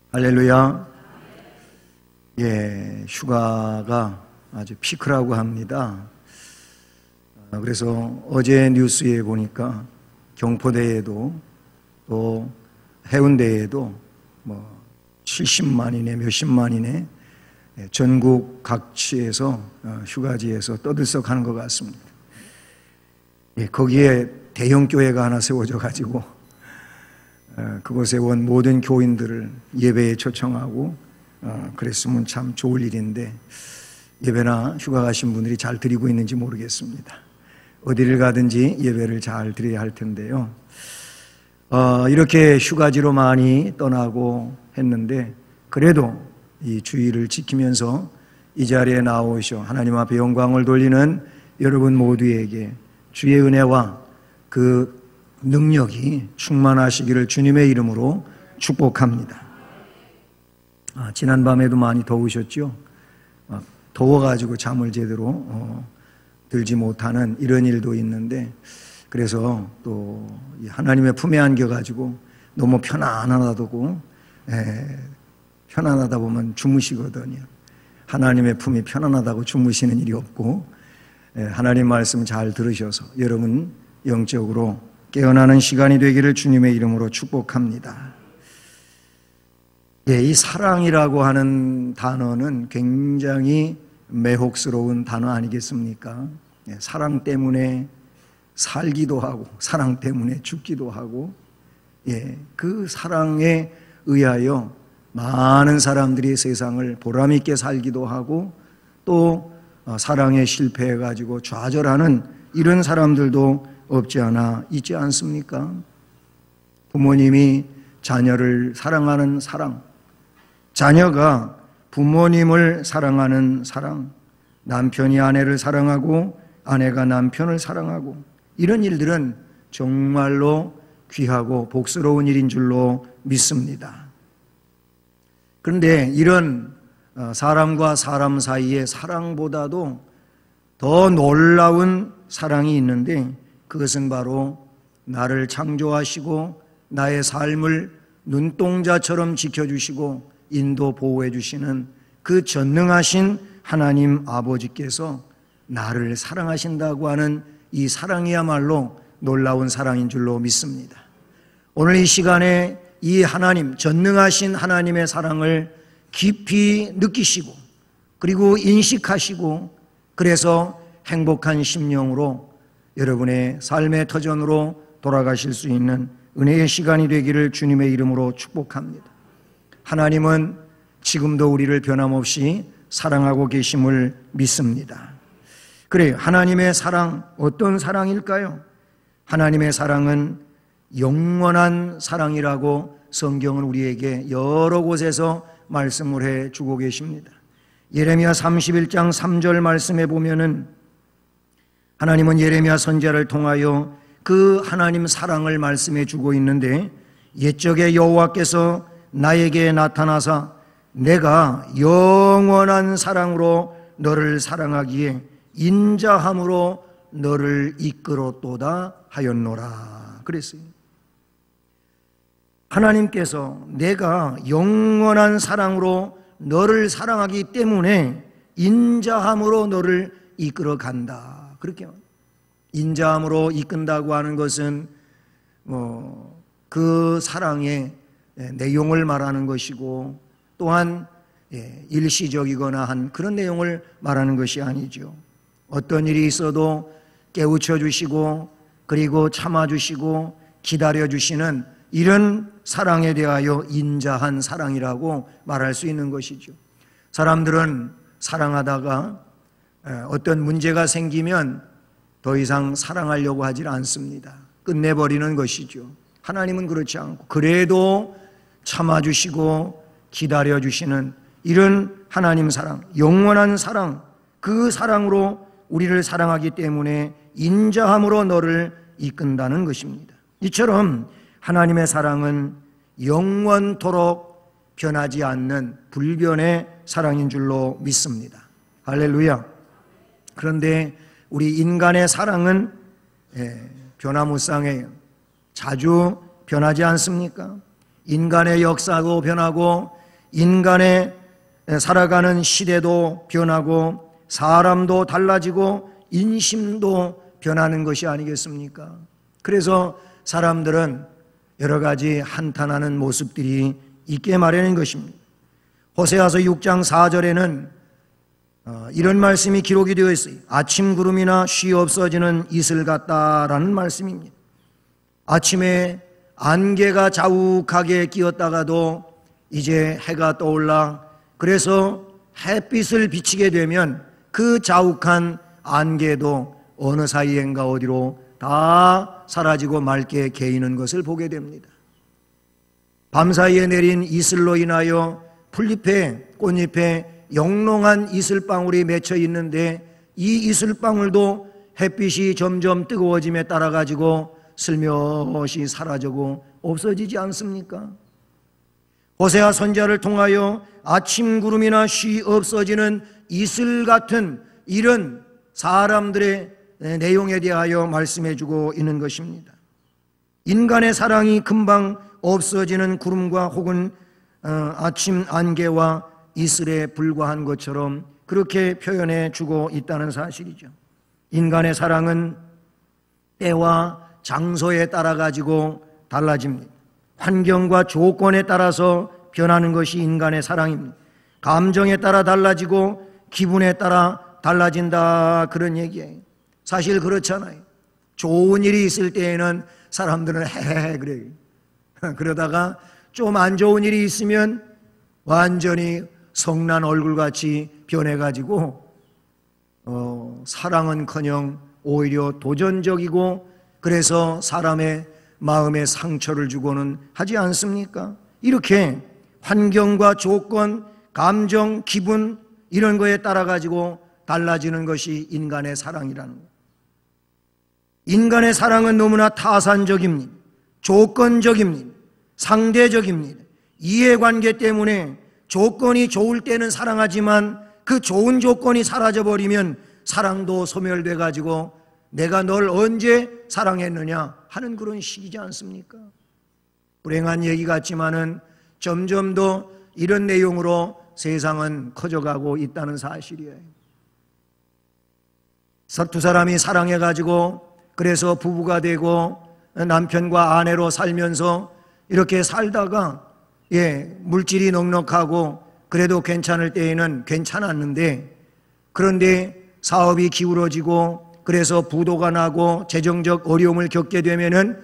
할렐루야. 휴가가 아주 피크라고 합니다. 그래서 어제 뉴스에 보니까 경포대에도 또 해운대에도 70만이네 몇십만이네 전국 각지에서 휴가지에서 떠들썩하는 것 같습니다. 거기에 대형 교회가 하나 세워져 가지고 그곳에 온 모든 교인들을 예배에 초청하고 그랬으면 참 좋을 일인데 예배나 휴가 가신 분들이 잘 드리고 있는지 모르겠습니다. 어디를 가든지 예배를 잘 드려야 할 텐데요. 이렇게 휴가지로 많이 떠나고 했는데 그래도 이 주의를 지키면서 이 자리에 나오셔 하나님 앞에 영광을 돌리는 여러분 모두에게 주의 은혜와 그 능력이 충만하시기를 주님의 이름으로 축복합니다. 지난밤에도 많이 더우셨죠? 더워가지고 잠을 제대로 들지 못하는 이런 일도 있는데 그래서 또 하나님의 품에 안겨가지고 너무 편안하다고 편안하다 보면 주무시거든요. 하나님의 품이 편안하다고 주무시는 일이 없고 하나님 말씀 잘 들으셔서 여러분 영적으로 깨어나는 시간이 되기를 주님의 이름으로 축복합니다. 이 사랑이라고 하는 단어는 굉장히 매혹스러운 단어 아니겠습니까? 사랑 때문에 살기도 하고 사랑 때문에 죽기도 하고 그 사랑에 의하여 많은 사람들이 세상을 보람있게 살기도 하고 또 사랑에 실패해가지고 좌절하는 이런 사람들도 없지 않아 있지 않습니까? 부모님이 자녀를 사랑하는 사랑, 자녀가 부모님을 사랑하는 사랑, 남편이 아내를 사랑하고 아내가 남편을 사랑하고 이런 일들은 정말로 귀하고 복스러운 일인 줄로 믿습니다. 그런데 이런 사람과 사람 사이의 사랑보다도 더 놀라운 사랑이 있는데 그것은 바로 나를 창조하시고 나의 삶을 눈동자처럼 지켜주시고 인도 보호해 주시는 그 전능하신 하나님 아버지께서 나를 사랑하신다고 하는 이 사랑이야말로 놀라운 사랑인 줄로 믿습니다. 오늘 이 시간에 이 하나님, 전능하신 하나님의 사랑을 깊이 느끼시고 그리고 인식하시고 그래서 행복한 심령으로 여러분의 삶의 터전으로 돌아가실 수 있는 은혜의 시간이 되기를 주님의 이름으로 축복합니다. 하나님은 지금도 우리를 변함없이 사랑하고 계심을 믿습니다. 그래요. 하나님의 사랑, 어떤 사랑일까요? 하나님의 사랑은 영원한 사랑이라고 성경은 우리에게 여러 곳에서 말씀을 해주고 계십니다. 예레미야 31장 3절 말씀에 보면은 하나님은 예레미야 선지자를 통하여 그 하나님 사랑을 말씀해 주고 있는데 옛적에 여호와께서 나에게 나타나사 내가 영원한 사랑으로 너를 사랑하기에 인자함으로 너를 이끌었도다 하였노라 그랬어요. 하나님께서 내가 영원한 사랑으로 너를 사랑하기 때문에 인자함으로 너를 이끌어 간다. 그렇게 인자함으로 이끈다고 하는 것은 그 사랑의 내용을 말하는 것이고 또한 일시적이거나 한 그런 내용을 말하는 것이 아니죠. 어떤 일이 있어도 깨우쳐 주시고 그리고 참아 주시고 기다려 주시는 이런 사랑에 대하여 인자한 사랑이라고 말할 수 있는 것이죠. 사람들은 사랑하다가 어떤 문제가 생기면 더 이상 사랑하려고 하질 않습니다. 끝내버리는 것이죠. 하나님은 그렇지 않고 그래도 참아주시고 기다려주시는 이런 하나님 사랑, 영원한 사랑, 그 사랑으로 우리를 사랑하기 때문에 인자함으로 너를 이끈다는 것입니다. 이처럼 하나님의 사랑은 영원토록 변하지 않는 불변의 사랑인 줄로 믿습니다. 할렐루야. 그런데 우리 인간의 사랑은 변화무쌍해요. 자주 변하지 않습니까? 인간의 역사도 변하고 인간의 살아가는 시대도 변하고 사람도 달라지고 인심도 변하는 것이 아니겠습니까? 그래서 사람들은 여러 가지 한탄하는 모습들이 있게 마련인 것입니다. 호세아서 6장 4절에는 이런 말씀이 기록이 되어 있어요. 아침 구름이나 쉬 없어지는 이슬 같다라는 말씀입니다. 아침에 안개가 자욱하게 끼었다가도 이제 해가 떠올라 그래서 햇빛을 비치게 되면 그 자욱한 안개도 어느 사이엔가 어디로 다 사라지고 맑게 개이는 것을 보게 됩니다. 밤사이에 내린 이슬로 인하여 풀잎에 꽃잎에 영롱한 이슬방울이 맺혀 있는데 이 이슬방울도 햇빛이 점점 뜨거워짐에 따라 가지고 슬며시 사라지고 없어지지 않습니까? 호세아 선지자를 통하여 아침 구름이나 쉬 없어지는 이슬 같은 이런 사람들의 내용에 대하여 말씀해 주고 있는 것입니다. 인간의 사랑이 금방 없어지는 구름과 혹은 아침 안개와 이슬에 불과한 것처럼 그렇게 표현해 주고 있다는 사실이죠. 인간의 사랑은 때와 장소에 따라 가지고 달라집니다. 환경과 조건에 따라서 변하는 것이 인간의 사랑입니다. 감정에 따라 달라지고 기분에 따라 달라진다 그런 얘기예요. 사실 그렇잖아요. 좋은 일이 있을 때에는 사람들은 헤헤 그래요. 그러다가 좀 안 좋은 일이 있으면 완전히 성난 얼굴같이 변해가지고 사랑은커녕 오히려 도전적이고 그래서 사람의 마음에 상처를 주고는 하지 않습니까? 이렇게 환경과 조건, 감정, 기분 이런 거에 따라 가지고 달라지는 것이 인간의 사랑이라는 거예요. 인간의 사랑은 너무나 타산적입니다. 조건적입니다. 상대적입니다. 이해관계 때문에 조건이 좋을 때는 사랑하지만 그 좋은 조건이 사라져버리면 사랑도 소멸돼 가지고 내가 널 언제 사랑했느냐 하는 그런 식이지 않습니까? 불행한 얘기 같지만은 점점 더 이런 내용으로 세상은 커져가고 있다는 사실이에요. 두 사람이 사랑해가지고 그래서 부부가 되고 남편과 아내로 살면서 이렇게 살다가 물질이 넉넉하고 그래도 괜찮을 때에는 괜찮았는데 그런데 사업이 기울어지고 그래서 부도가 나고 재정적 어려움을 겪게 되면은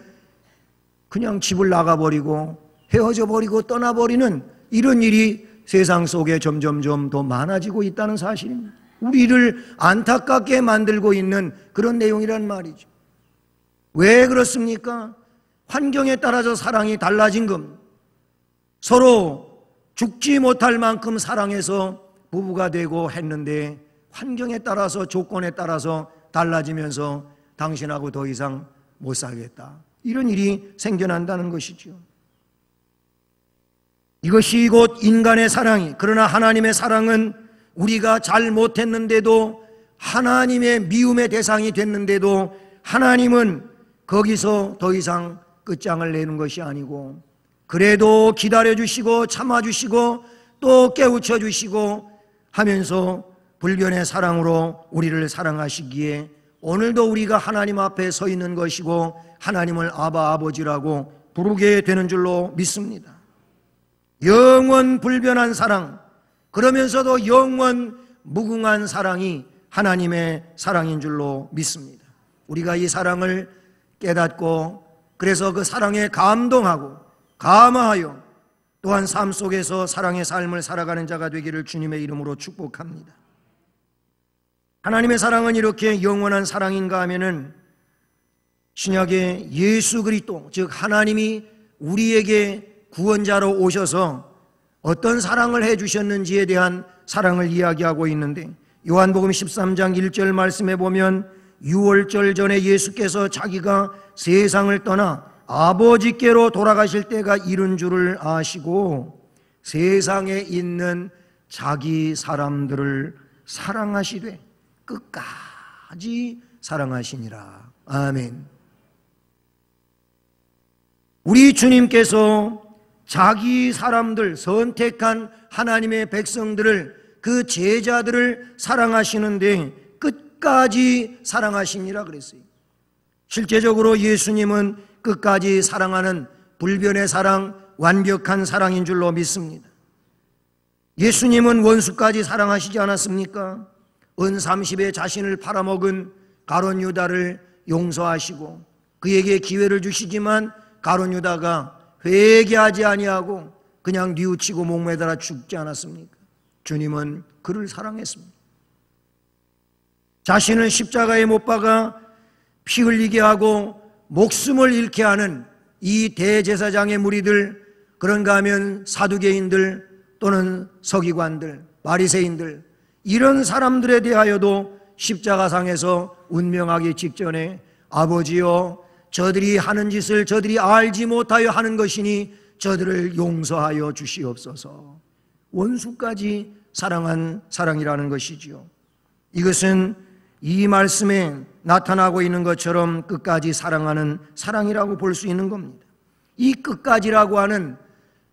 그냥 집을 나가버리고 헤어져 버리고 떠나버리는 이런 일이 세상 속에 점점점 더 많아지고 있다는 사실입니다. 우리를 안타깝게 만들고 있는 그런 내용이란 말이죠. 왜 그렇습니까? 환경에 따라서 사랑이 달라진 겁니다. 서로 죽지 못할 만큼 사랑해서 부부가 되고 했는데 환경에 따라서 조건에 따라서 달라지면서 당신하고 더 이상 못 살겠다 이런 일이 생겨난다는 것이죠. 이것이 곧 인간의 사랑이 그러나 하나님의 사랑은 우리가 잘 못했는데도 하나님의 미움의 대상이 됐는데도 하나님은 거기서 더 이상 끝장을 내는 것이 아니고 그래도 기다려주시고 참아주시고 또 깨우쳐주시고 하면서 불변의 사랑으로 우리를 사랑하시기에 오늘도 우리가 하나님 앞에 서 있는 것이고 하나님을 아바 아버지라고 부르게 되는 줄로 믿습니다. 영원 불변한 사랑 그러면서도 영원 무궁한 사랑이 하나님의 사랑인 줄로 믿습니다. 우리가 이 사랑을 깨닫고 그래서 그 사랑에 감동하고 감화하여 또한 삶 속에서 사랑의 삶을 살아가는 자가 되기를 주님의 이름으로 축복합니다. 하나님의 사랑은 이렇게 영원한 사랑인가 하면은 신약의 예수 그리스도 즉 하나님이 우리에게 구원자로 오셔서 어떤 사랑을 해주셨는지에 대한 사랑을 이야기하고 있는데 요한복음 13장 1절 말씀에 보면 6월절 전에 예수께서 자기가 세상을 떠나 아버지께로 돌아가실 때가 이른 줄을 아시고 세상에 있는 자기 사람들을 사랑하시되 끝까지 사랑하시니라. 아멘. 우리 주님께서 자기 사람들, 선택한 하나님의 백성들을, 그 제자들을 사랑하시는데 끝까지 사랑하시니라 그랬어요. 실제적으로 예수님은 끝까지 사랑하는 불변의 사랑, 완벽한 사랑인 줄로 믿습니다. 예수님은 원수까지 사랑하시지 않았습니까? 은 30에 자신을 팔아먹은 가룟 유다를 용서하시고 그에게 기회를 주시지만 가룟 유다가 회개하지 아니하고 그냥 뉘우치고 목매달아 죽지 않았습니까? 주님은 그를 사랑했습니다. 자신을 십자가에 못 박아 피 흘리게 하고 목숨을 잃게 하는 이 대제사장의 무리들, 그런가 하면 사두개인들 또는 서기관들, 바리새인들, 이런 사람들에 대하여도 십자가상에서 운명하기 직전에 아버지여, 저들이 하는 짓을 저들이 알지 못하여 하는 것이니 저들을 용서하여 주시옵소서. 원수까지 사랑한 사랑이라는 것이지요. 이것은 이 말씀에 나타나고 있는 것처럼 끝까지 사랑하는 사랑이라고 볼 수 있는 겁니다. 이 끝까지라고 하는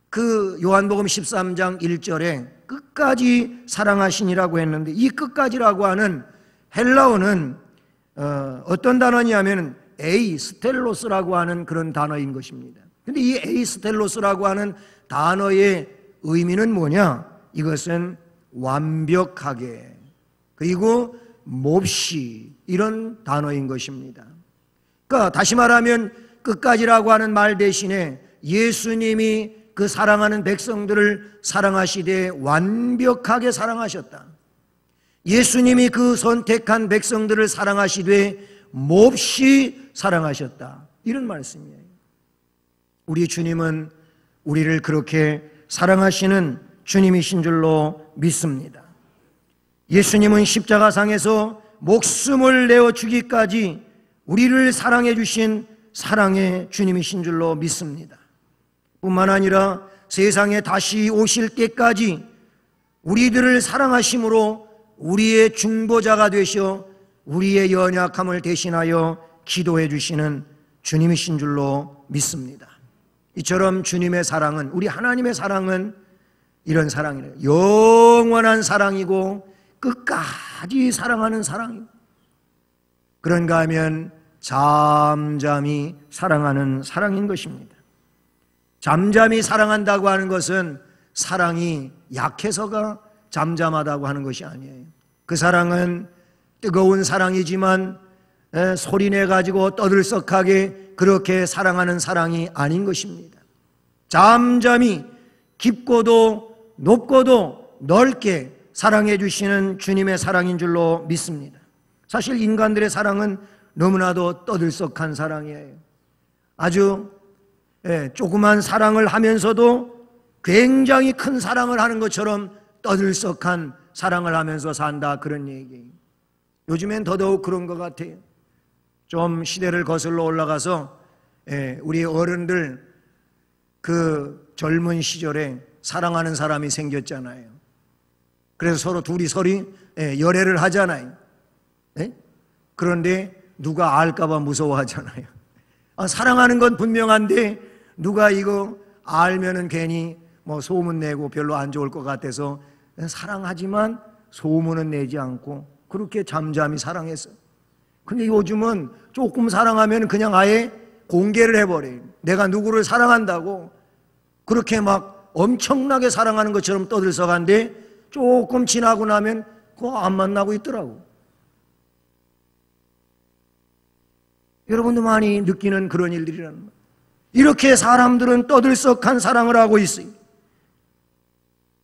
그 요한복음 13장 1절에 끝까지 사랑하시니라고 했는데, 이 끝까지라고 하는 헬라어는 어떤 단어냐면 에이스텔로스라고 하는 그런 단어인 것입니다. 그런데 이 에이스텔로스라고 하는 단어의 의미는 뭐냐? 이것은 완벽하게, 그리고 몹시, 이런 단어인 것입니다. 그러니까 다시 말하면 끝까지라고 하는 말 대신에 예수님이 그 사랑하는 백성들을 사랑하시되 완벽하게 사랑하셨다. 예수님이 그 선택한 백성들을 사랑하시되 몹시 사랑하셨다. 이런 말씀이에요. 우리 주님은 우리를 그렇게 사랑하시는 주님이신 줄로 믿습니다. 예수님은 십자가상에서 목숨을 내어 주기까지 우리를 사랑해 주신 사랑의 주님이신 줄로 믿습니다. 뿐만 아니라 세상에 다시 오실 때까지 우리들을 사랑하심으로 우리의 중보자가 되셔 우리의 연약함을 대신하여 기도해 주시는 주님이신 줄로 믿습니다. 이처럼 주님의 사랑은, 우리 하나님의 사랑은 이런 사랑이래요. 영원한 사랑이고 끝까지 사랑하는 사랑이고, 그런가 하면 잠잠히 사랑하는 사랑인 것입니다. 잠잠히 사랑한다고 하는 것은 사랑이 약해서가 잠잠하다고 하는 것이 아니에요. 그 사랑은 뜨거운 사랑이지만 소리내가지고 떠들썩하게 그렇게 사랑하는 사랑이 아닌 것입니다. 잠잠히 깊고도 높고도 넓게 사랑해 주시는 주님의 사랑인 줄로 믿습니다. 사실 인간들의 사랑은 너무나도 떠들썩한 사랑이에요. 아주 조그만 사랑을 하면서도 굉장히 큰 사랑을 하는 것처럼 떠들썩한 사랑을 하면서 산다, 그런 얘기예요. 요즘엔 더더욱 그런 것 같아요. 좀 시대를 거슬러 올라가서 우리 어른들 그 젊은 시절에 사랑하는 사람이 생겼잖아요. 그래서 서로 둘이 열애를 하잖아요. 그런데 누가 알까봐 무서워하잖아요. 사랑하는 건 분명한데 누가 이거 알면은 괜히 뭐 소문내고 별로 안 좋을 것 같아서 사랑하지만 소문은 내지 않고 그렇게 잠잠히 사랑했어요. 근데 요즘은 조금 사랑하면 그냥 아예 공개를 해버려요. 내가 누구를 사랑한다고 그렇게 막 엄청나게 사랑하는 것처럼 떠들썩한데 조금 지나고 나면 그거 안 만나고 있더라고. 여러분도 많이 느끼는 그런 일들이라는 거예요. 이렇게 사람들은 떠들썩한 사랑을 하고 있어요.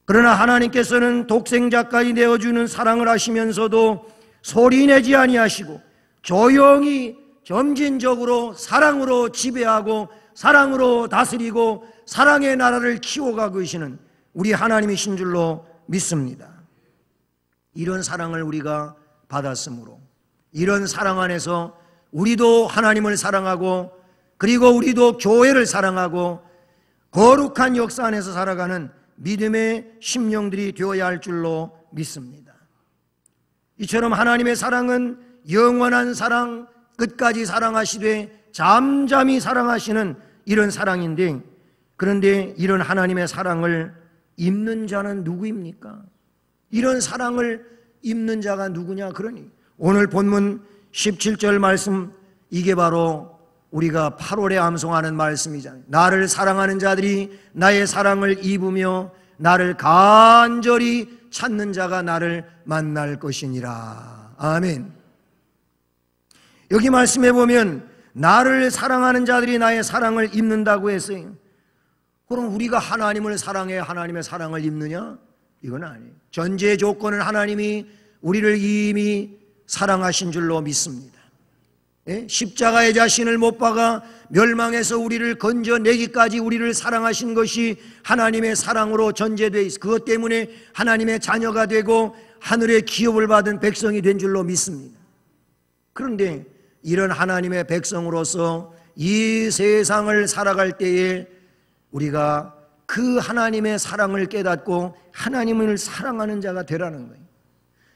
그러나 하나님께서는 독생자까지 내어주는 사랑을 하시면서도 소리내지 아니하시고 조용히 점진적으로 사랑으로 지배하고 사랑으로 다스리고 사랑의 나라를 키워가고 계시는 우리 하나님이신 줄로 믿습니다. 이런 사랑을 우리가 받았으므로 이런 사랑 안에서 우리도 하나님을 사랑하고 그리고 우리도 교회를 사랑하고 거룩한 역사 안에서 살아가는 믿음의 심령들이 되어야 할 줄로 믿습니다. 이처럼 하나님의 사랑은 영원한 사랑, 끝까지 사랑하시되 잠잠히 사랑하시는 이런 사랑인데, 그런데 이런 하나님의 사랑을 입는 자는 누구입니까? 이런 사랑을 입는 자가 누구냐? 그러니 오늘 본문 17절 말씀, 이게 바로 우리가 8월에 암송하는 말씀이잖아요. 나를 사랑하는 자들이 나의 사랑을 입으며 나를 간절히 찾는 자가 나를 만날 것이니라. 아멘. 여기 말씀해 보면 나를 사랑하는 자들이 나의 사랑을 입는다고 했어요. 그럼 우리가 하나님을 사랑해 하나님의 사랑을 입느냐? 이건 아니에요. 전제 조건은 하나님이 우리를 이미 사랑하신 줄로 믿습니다. 십자가의 자신을 못 박아 멸망해서 우리를 건져내기까지 우리를 사랑하신 것이 하나님의 사랑으로 전제되어 있어. 그것 때문에 하나님의 자녀가 되고 하늘의 기업을 받은 백성이 된 줄로 믿습니다. 그런데 이런 하나님의 백성으로서 이 세상을 살아갈 때에 우리가 그 하나님의 사랑을 깨닫고 하나님을 사랑하는 자가 되라는 거예요.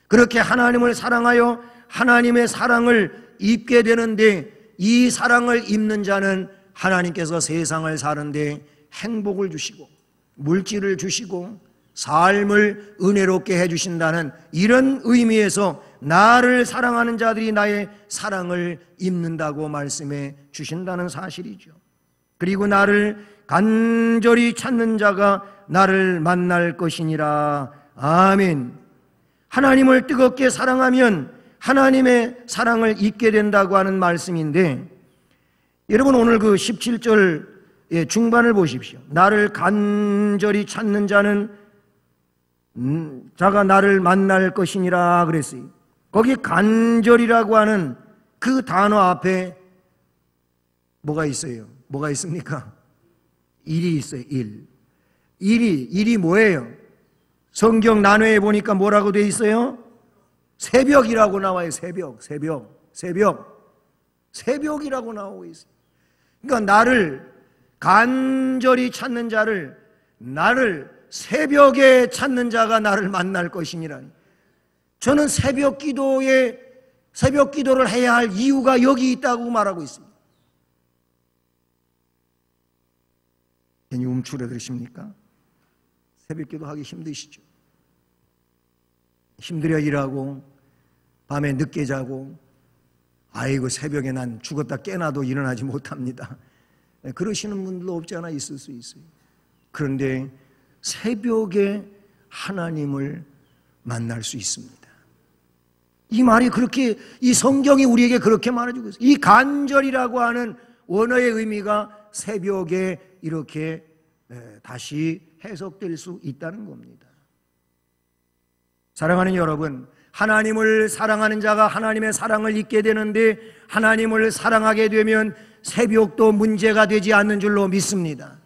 그렇게 하나님을 사랑하여 하나님의 사랑을 입게 되는데, 이 사랑을 입는 자는 하나님께서 세상을 사는데 행복을 주시고 물질을 주시고 삶을 은혜롭게 해주신다는 이런 의미에서 나를 사랑하는 자들이 나의 사랑을 입는다고 말씀해 주신다는 사실이죠. 그리고 나를 간절히 찾는 자가 나를 만날 것이니라. 아멘. 하나님을 뜨겁게 사랑하면 하나님의 사랑을 입게 된다고 하는 말씀인데, 여러분 오늘 그 17절 중반을 보십시오. 나를 간절히 찾는 자는 자가 나를 만날 것이니라 그랬어요. 거기 간절이라고 하는 그 단어 앞에 뭐가 있어요? 뭐가 있습니까? 일이 있어요. 일이 뭐예요? 성경 난회에 보니까 뭐라고 돼 있어요? 새벽이라고 나와요. 새벽이라고 나오고 있어요. 그러니까 나를 간절히 찾는 자를, 나를 새벽에 찾는 자가 나를 만날 것이니라. 저는 새벽 기도를 해야 할 이유가 여기 있다고 말하고 있습니다. 괜히 움츠러드십니까? 새벽 기도하기 힘드시죠? 힘들어 일하고 밤에 늦게 자고, 아이고 새벽에 난 죽었다 깨나도 일어나지 못합니다. 그러시는 분들도 없지 않아 있을 수 있어요. 그런데 새벽에 하나님을 만날 수 있습니다. 이 말이 그렇게, 이 성경이 우리에게 그렇게 말해주고 있어요. 이 간절이라고 하는 원어의 의미가 새벽에 이렇게 다시 해석될 수 있다는 겁니다. 사랑하는 여러분, 하나님을 사랑하는 자가 하나님의 사랑을 입게 되는데, 하나님을 사랑하게 되면 새벽도 문제가 되지 않는 줄로 믿습니다.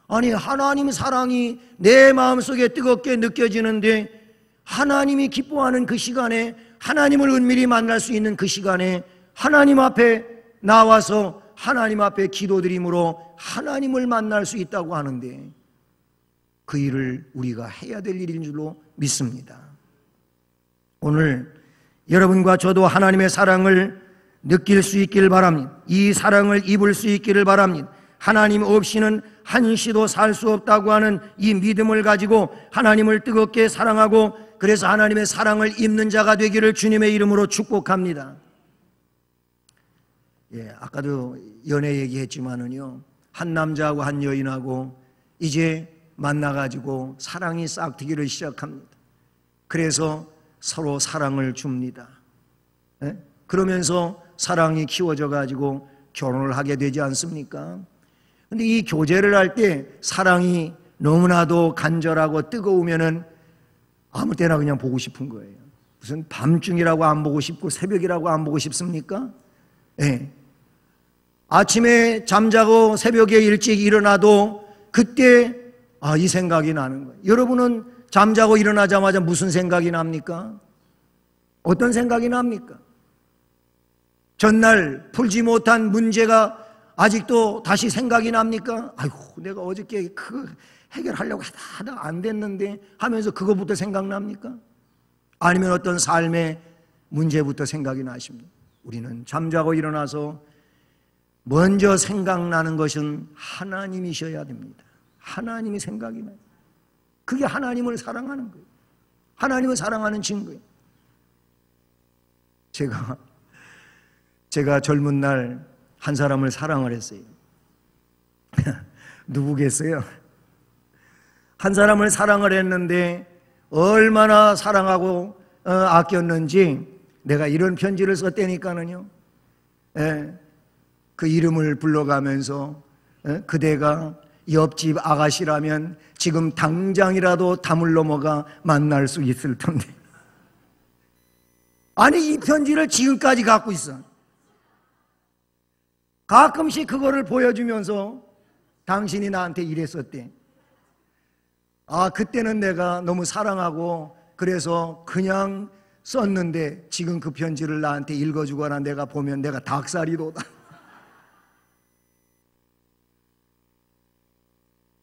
아니, 하나님 사랑이 내 마음속에 뜨겁게 느껴지는데, 하나님이 기뻐하는 그 시간에, 하나님을 은밀히 만날 수 있는 그 시간에 하나님 앞에 나와서 하나님 앞에 기도드림으로 하나님을 만날 수 있다고 하는데, 그 일을 우리가 해야 될 일인 줄로 믿습니다. 오늘 여러분과 저도 하나님의 사랑을 느낄 수 있기를 바랍니다. 이 사랑을 입을 수 있기를 바랍니다. 하나님 없이는 한시도 살 수 없다고 하는 이 믿음을 가지고 하나님을 뜨겁게 사랑하고, 그래서 하나님의 사랑을 입는 자가 되기를 주님의 이름으로 축복합니다. 아까도 연애 얘기했지만은요, 한 남자하고 한 여인하고 이제 만나가지고 사랑이 싹트기를 시작합니다. 그래서 서로 사랑을 줍니다. 그러면서 사랑이 키워져 가지고 결혼을 하게 되지 않습니까? 근데 이 교제를 할 때 사랑이 너무나도 간절하고 뜨거우면은 아무 때나 그냥 보고 싶은 거예요. 무슨 밤중이라고 안 보고 싶고 새벽이라고 안 보고 싶습니까? 아침에 잠자고 새벽에 일찍 일어나도 그때 이 생각이 나는 거예요. 여러분은 잠자고 일어나자마자 무슨 생각이 납니까? 어떤 생각이 납니까? 전날 풀지 못한 문제가 아직도 다시 생각이 납니까? 아이고, 내가 어저께 그 해결하려고 하다가 안 됐는데 하면서 그거부터 생각납니까? 아니면 어떤 삶의 문제부터 생각이 나십니까? 우리는 잠자고 일어나서 먼저 생각나는 것은 하나님이셔야 됩니다. 하나님이 생각이 나요. 그게 하나님을 사랑하는 거예요. 하나님을 사랑하는 증거예요. 제가 젊은 날 한 사람을 사랑을 했어요. 누구겠어요? 한 사람을 사랑을 했는데 얼마나 사랑하고 아꼈는지 내가 이런 편지를 썼다니까는요. 그 이름을 불러가면서 그대가 옆집 아가씨라면 지금 당장이라도 담을 넘어가 만날 수 있을 텐데. 아니, 이 편지를 지금까지 갖고 있어. 가끔씩 그거를 보여주면서 당신이 나한테 이랬었대. 그때는 내가 너무 사랑하고 그래서 그냥 썼는데 지금 그 편지를 나한테 읽어주거나 내가 보면 내가 닭살이 돋아.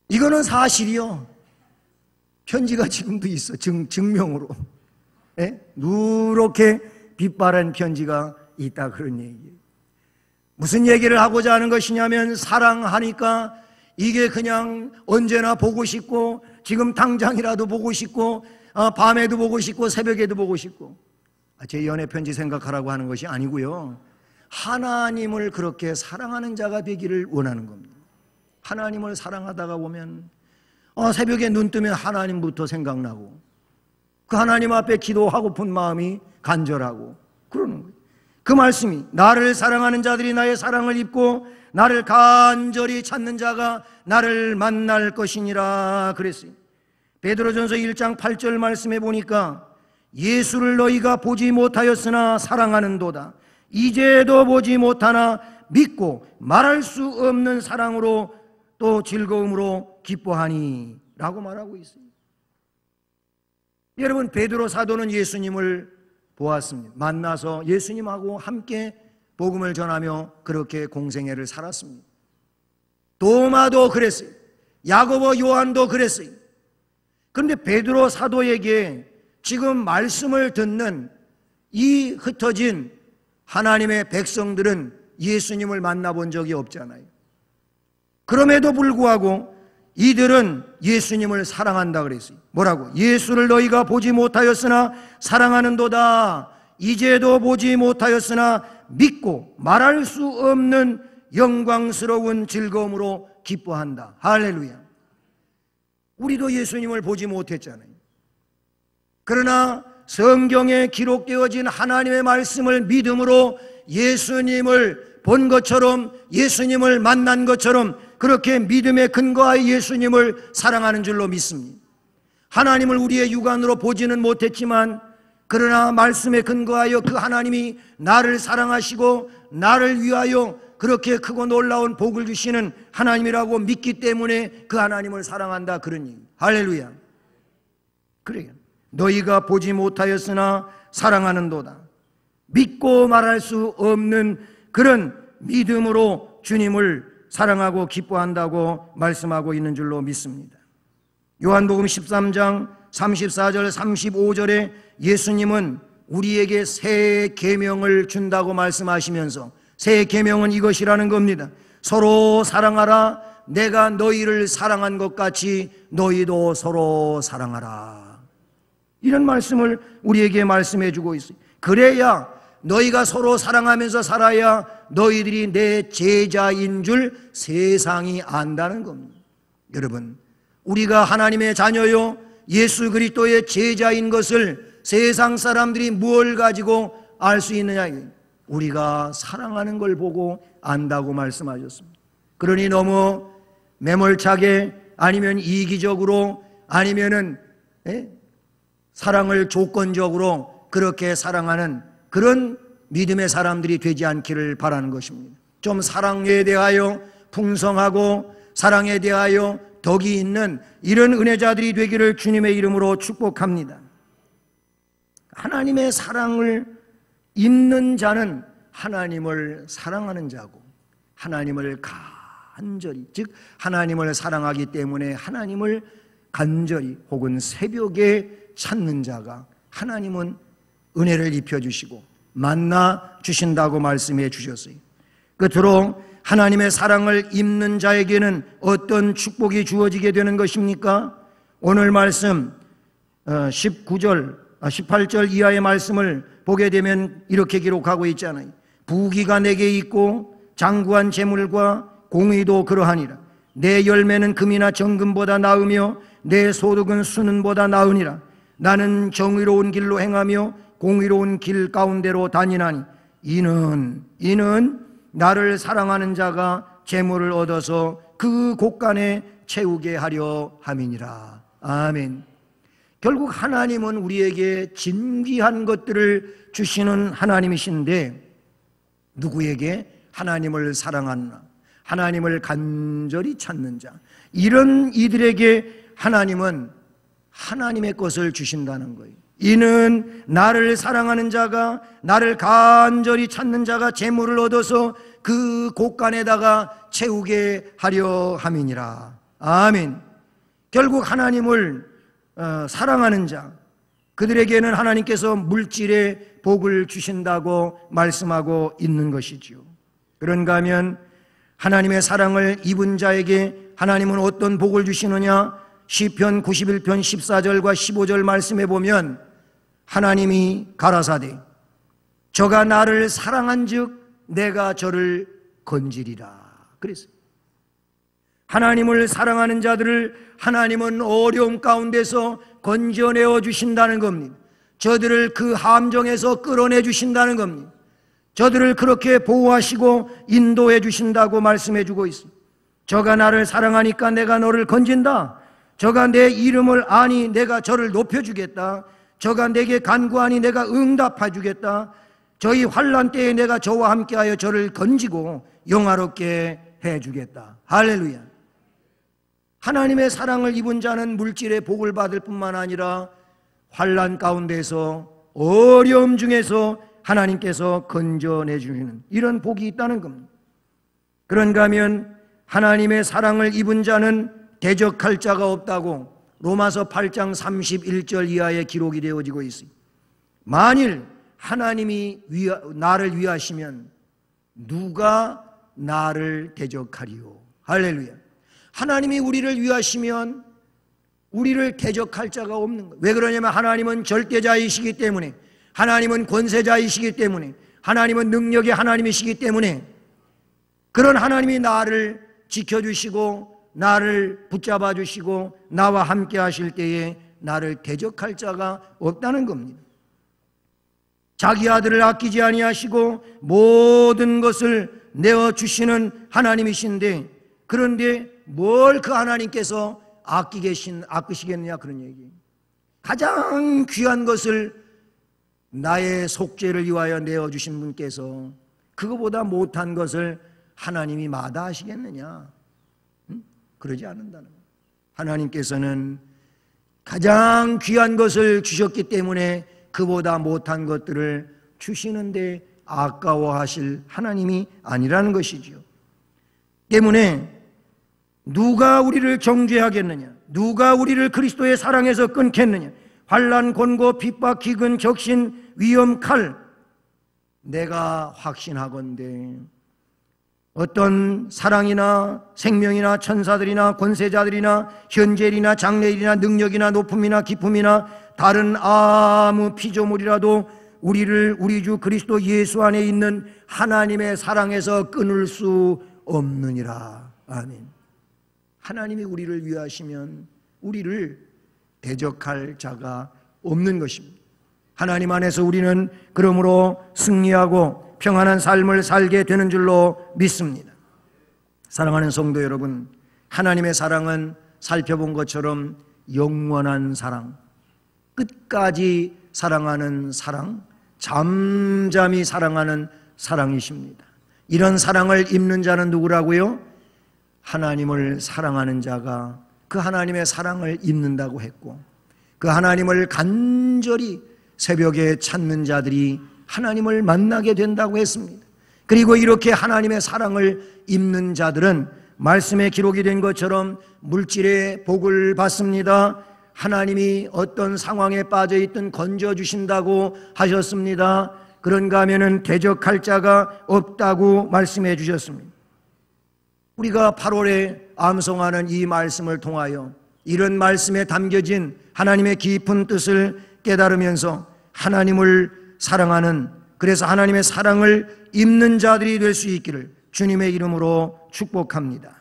이거는 사실이요. 편지가 지금도 있어. 증명으로. 누렇게 빛바랜 편지가 있다, 그런 얘기예요. 무슨 얘기를 하고자 하는 것이냐면, 사랑하니까 이게 그냥 언제나 보고 싶고 지금 당장이라도 보고 싶고 밤에도 보고 싶고 새벽에도 보고 싶고. 제 연애 편지 생각하라고 하는 것이 아니고요. 하나님을 그렇게 사랑하는 자가 되기를 원하는 겁니다. 하나님을 사랑하다가 보면 새벽에 눈 뜨면 하나님부터 생각나고 그 하나님 앞에 기도하고픈 마음이 간절하고 그러는 거예요. 그 말씀이 나를 사랑하는 자들이 나의 사랑을 입고 나를 간절히 찾는 자가 나를 만날 것이니라 그랬어요. 베드로전서 1장 8절 말씀에 보니까 예수를 너희가 보지 못하였으나 사랑하는도다. 이제도 보지 못하나 믿고 말할 수 없는 사랑으로 또 즐거움으로 기뻐하니 라고 말하고 있어요. 여러분, 베드로 사도는 예수님을 보았습니다. 만나서 예수님하고 함께 복음을 전하며 그렇게 공생애를 살았습니다. 도마도 그랬어요. 야고보, 요한도 그랬어요. 그런데 베드로 사도에게 지금 말씀을 듣는 이 흩어진 하나님의 백성들은 예수님을 만나본 적이 없잖아요. 그럼에도 불구하고 이들은 예수님을 사랑한다 그랬어요. 뭐라고? 예수를 너희가 보지 못하였으나 사랑하는도다. 이제도 보지 못하였으나 믿고 말할 수 없는 영광스러운 즐거움으로 기뻐한다. 할렐루야. 우리도 예수님을 보지 못했잖아요. 그러나 성경에 기록되어진 하나님의 말씀을 믿음으로 예수님을 본 것처럼, 예수님을 만난 것처럼 그렇게 믿음에 근거하여 예수님을 사랑하는 줄로 믿습니다. 하나님을 우리의 육안으로 보지는 못했지만 그러나 말씀에 근거하여 그 하나님이 나를 사랑하시고 나를 위하여 그렇게 크고 놀라운 복을 주시는 하나님이라고 믿기 때문에 그 하나님을 사랑한다, 그런 얘기. 할렐루야. 그래요. 너희가 보지 못하였으나 사랑하는도다. 믿고 말할 수 없는 그런 믿음으로 주님을 사랑하고 기뻐한다고 말씀하고 있는 줄로 믿습니다. 요한복음 13장 34절 35절에 예수님은 우리에게 새 계명을 준다고 말씀하시면서 새 계명은 이것이라는 겁니다. 서로 사랑하라. 내가 너희를 사랑한 것 같이 너희도 서로 사랑하라. 이런 말씀을 우리에게 말씀해 주고 있어요. 그래야 너희가 서로 사랑하면서 살아야 너희들이 내 제자인 줄 세상이 안다는 겁니다. 여러분, 우리가 하나님의 자녀요 예수 그리스도의 제자인 것을 세상 사람들이 무엇을 가지고 알 수 있느냐? 우리가 사랑하는 걸 보고 안다고 말씀하셨습니다. 그러니 너무 매몰차게 아니면 이기적으로 아니면은 사랑을 조건적으로 그렇게 사랑하는 그런 믿음의 사람들이 되지 않기를 바라는 것입니다. 좀 사랑에 대하여 풍성하고 사랑에 대하여 덕이 있는 이런 은혜자들이 되기를 주님의 이름으로 축복합니다. 하나님의 사랑을 입는 자는 하나님을 사랑하는 자고 하나님을 간절히, 즉 하나님을 사랑하기 때문에 하나님을 간절히 혹은 새벽에 찾는 자가 하나님은 은혜를 입혀주시고 만나 주신다고 말씀해 주셨어요. 끝으로 하나님의 사랑을 입는 자에게는 어떤 축복이 주어지게 되는 것입니까? 오늘 말씀 18절 이하의 말씀을 보게 되면 이렇게 기록하고 있잖아요. 부귀가 내게 있고 장구한 재물과 공의도 그러하니라. 내 열매는 금이나 정금보다 나으며 내 소득은 수는보다 나으니라. 나는 정의로운 길로 행하며 공의로운 길 가운데로 다니나니 이는 나를 사랑하는 자가 재물을 얻어서 그 곳간에 채우게 하려 함이니라. 아멘. 결국 하나님은 우리에게 진귀한 것들을 주시는 하나님이신데, 누구에게? 하나님을 사랑하는, 하나님을 간절히 찾는 자, 이런 이들에게 하나님은 하나님의 것을 주신다는 거예요. 이는 나를 사랑하는 자가, 나를 간절히 찾는 자가 재물을 얻어서 그 곳간에다가 채우게 하려 함이니라. 아멘. 결국 하나님을 사랑하는 자, 그들에게는 하나님께서 물질의 복을 주신다고 말씀하고 있는 것이지요. 그런가 하면 하나님의 사랑을 입은 자에게 하나님은 어떤 복을 주시느냐? 시편 91편 14절과 15절 말씀에 보면 하나님이 가라사대 저가 나를 사랑한즉 내가 저를 건지리라 그랬어요. 하나님을 사랑하는 자들을 하나님은 어려움 가운데서 건져내어 주신다는 겁니다. 저들을 그 함정에서 끌어내 주신다는 겁니다. 저들을 그렇게 보호하시고 인도해 주신다고 말씀해 주고 있습니다. 저가 나를 사랑하니까 내가 너를 건진다. 저가 내 이름을 아니 내가 저를 높여주겠다. 저가 내게 간구하니 내가 응답해 주겠다. 저희 환난 때에 내가 저와 함께하여 저를 건지고 영화롭게 해주겠다. 할렐루야. 하나님의 사랑을 입은 자는 물질의 복을 받을 뿐만 아니라 환난 가운데서 어려움 중에서 하나님께서 건져내주시는 이런 복이 있다는 겁니다. 그런가 하면 하나님의 사랑을 입은 자는 대적할 자가 없다고 로마서 8장 31절 이하에 기록이 되어지고 있습니다. 만일 하나님이 나를 위하시면 누가 나를 대적하리요. 할렐루야. 하나님이 우리를 위하시면 우리를 대적할 자가 없는 거예요. 왜 그러냐면 하나님은 절대자이시기 때문에, 하나님은 권세자이시기 때문에, 하나님은 능력의 하나님이시기 때문에, 그런 하나님이 나를 지켜주시고 나를 붙잡아 주시고 나와 함께 하실 때에 나를 대적할 자가 없다는 겁니다. 자기 아들을 아끼지 아니하시고 모든 것을 내어주시는 하나님이신데, 그런데 뭘 그 하나님께서 아끼시겠느냐 그런 얘기예요. 가장 귀한 것을 나의 속죄를 위하여 내어주신 분께서 그거보다 못한 것을 하나님이 마다하시겠느냐? 그러지 않는다는 거예요. 하나님께서는 가장 귀한 것을 주셨기 때문에 그보다 못한 것들을 주시는데 아까워하실 하나님이 아니라는 것이지요. 때문에 누가 우리를 정죄하겠느냐? 누가 우리를 그리스도의 사랑에서 끊겠느냐? 환난, 곤고, 핍박, 기근, 적신, 위험, 칼. 내가 확신하건대 어떤 사랑이나 생명이나 천사들이나 권세자들이나 현재일이나 장래일이나 능력이나 높음이나 기품이나 다른 아무 피조물이라도 우리를 우리 주 그리스도 예수 안에 있는 하나님의 사랑에서 끊을 수 없느니라. 아멘. 하나님이 우리를 위하시면 우리를 대적할 자가 없는 것입니다. 하나님 안에서 우리는 그러므로 승리하고 평안한 삶을 살게 되는 줄로 믿습니다. 사랑하는 성도 여러분, 하나님의 사랑은 살펴본 것처럼 영원한 사랑, 끝까지 사랑하는 사랑, 잠잠히 사랑하는 사랑이십니다. 이런 사랑을 입는 자는 누구라고요? 하나님을 사랑하는 자가 그 하나님의 사랑을 입는다고 했고, 그 하나님을 간절히 새벽에 찾는 자들이 하나님을 만나게 된다고 했습니다. 그리고 이렇게 하나님의 사랑을 입는 자들은 말씀에 기록이 된 것처럼 물질의 복을 받습니다. 하나님이 어떤 상황에 빠져있든 건져주신다고 하셨습니다. 그런가 하면은 대적할 자가 없다고 말씀해 주셨습니다. 우리가 8월에 암송하는 이 말씀을 통하여 이런 말씀에 담겨진 하나님의 깊은 뜻을 깨달으면서 하나님을 사랑하는, 그래서 하나님의 사랑을 입는 자들이 될 수 있기를 주님의 이름으로 축복합니다.